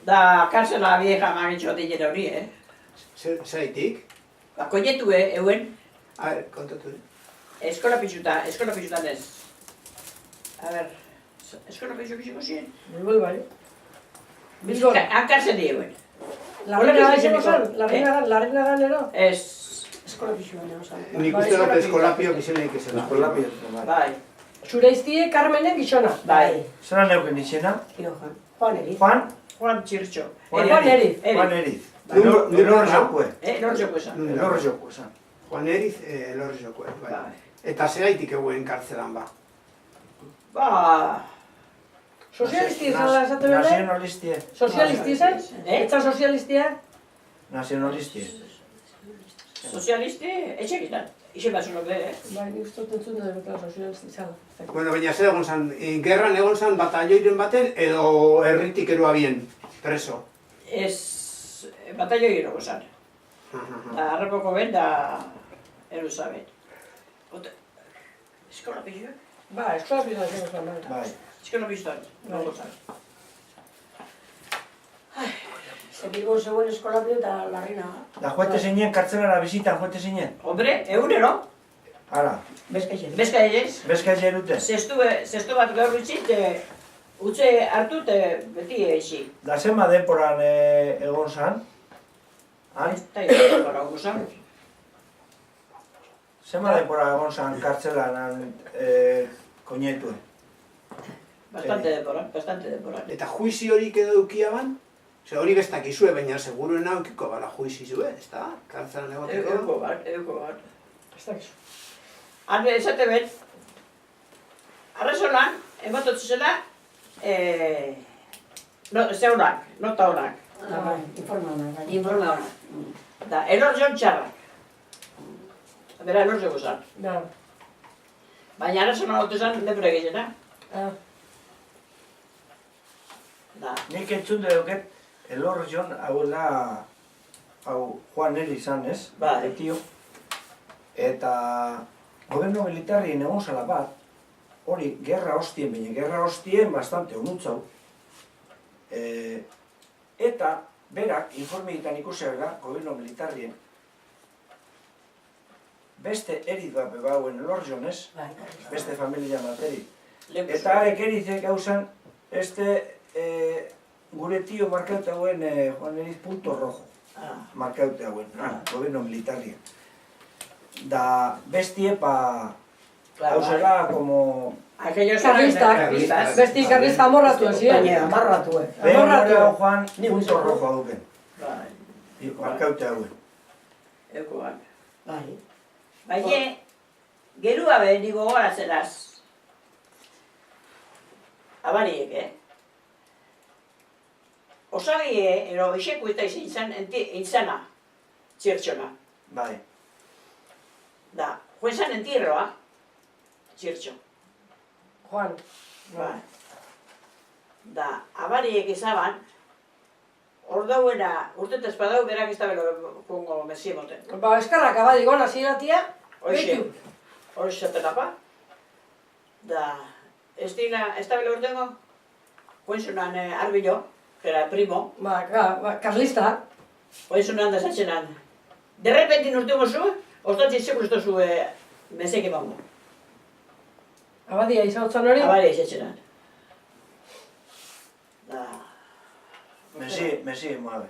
Da, karsela vieja magitxo dira hori, Zaitik? Ba, koinetu, euen. Kontatu. Eskola pixutan ez. A ber, eskola pixuko ziren? Bai. Bilbon. Han karseli euen. Larrina ganero? Ez. Eskola pixuan egon. Nik uste dut eskolapio gizeneik izena. Eskolapio. Bai. Zure iztie Carmenen gizona? Bai. Zera neuken izena? Juan Eriz. Juan Txirtxo. Juan Eriz. Juan Eriz. Elor jokue. Elor joko esan. Elor joko esan. Juan Eriz, elor jokue. Eta zeraitik eguen kartzelan ba? Ba... Sozialistia zala esatu berde? Nazionalistia. Sozialistia zen? Eta sozialistia? Nazionalistia. Sozialisti, etxekitan. Ixe bat zunok be, Bai, nik uste dut entzun dut sozialistia zala. Bueno, baina zer egon zan, gerran egon zan batalloiren baten edo herritik eroa bien, preso? Ez... Batalloi erogo zan. Da, harrapoko ben, da... Eruzaben. Eskola pixuak? Ba, eskola pixuak zen. Bai. Eskola pixuak, gongo zan. Bilbon zegoen eskola pixuak eta larrina. Da joete zinen, kartzelara bizitan joete zinen? Hombre, egunero? Hala. Bezkaixen. Bezkailez? Bezkaile erute? Zestu bat gaur utzit, utze hartut beti eixi. Da zenba denporan egon zan? Han? Eta denbora gongo zan. Zenba denpora egon zan kartzelan koinetuen? Bastante denbora. Eta juizi horik edo eukiaban? Ose hori bestak izue, baina seguruena eukiko bala juizi zuen, ez da? Kartzelan egoteko? Euko bat. Ez dakizu. Han esate ben, arrazonan, ematotzu zela, zeunak, nota honak. Informa honak. Informe honak. Da, elor joan txarrak. Bera elor joan zan. Da. Baina arrazonan hau zan, nebure gehiena. Da. Nik entzun duket, elor jon hau da, Juan Eri izan ez? Bai. Etio. Eta gobernu militarrien egon zala bat, hori gerra hostien, baina gerra hostien bastante onutzau. Eta berak informietan ikuseela gobernu militarrien beste erit bat bebauen elor jonez, beste familia materi. Eta arek erizek gauzan, gure tio markaute hauen Juan Eriz punto rojo. Markaute hauen, gobernu militarrien. Da bestie gauzela como... Aquellos Carlistas. Besti carlista amorratu ziren. Amarratu. Amorratu Juan punto rojo duken. Markaute hauen. Eukoak. Baina, gerua be, nigo goratzenaz. Abariek, Osagie, ero iseko eta izana, txirtxona. Bai. Da, joan zan entierroa, txirtxo. Juan. Bai. Da, abariek izaban, hor dauena, urtetez badau, berak ez da belo pongo mesimoten. Ba, eskarrak abadik gona ziratia, Hoxe, hoxe zatenapa. Da, ez da belo urtengo, joan arbilo, era primo. Ba, carlista. Joan da zatzenan. Derrepentin urtengo zu, ostatzi zekustu zu mesek emango. Abadia izautzen hori? Abadia izatzenan. Da... Mesi, mueve.